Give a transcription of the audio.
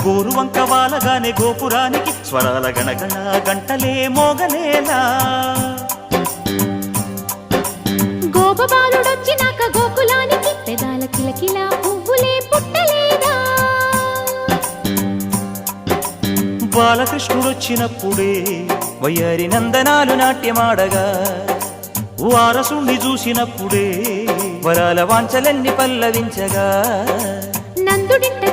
గోరువంక వాలగానే గోపురానికి స్వరాల గణగణ గంటలే మోగలేలా గోపబాలుడొచ్చినాక గోకులానికి పెదాల కిలకిల పువ్వులే పుట్టలేదా బాలకృష్ణుడొచ్చినప్పుడే వయ్యారి నందనాలు నాట్యమాడగా వారసుణ్ణి చూసినప్పుడే వరాల వాంఛలన్నీ పల్లవించగా నందుడింట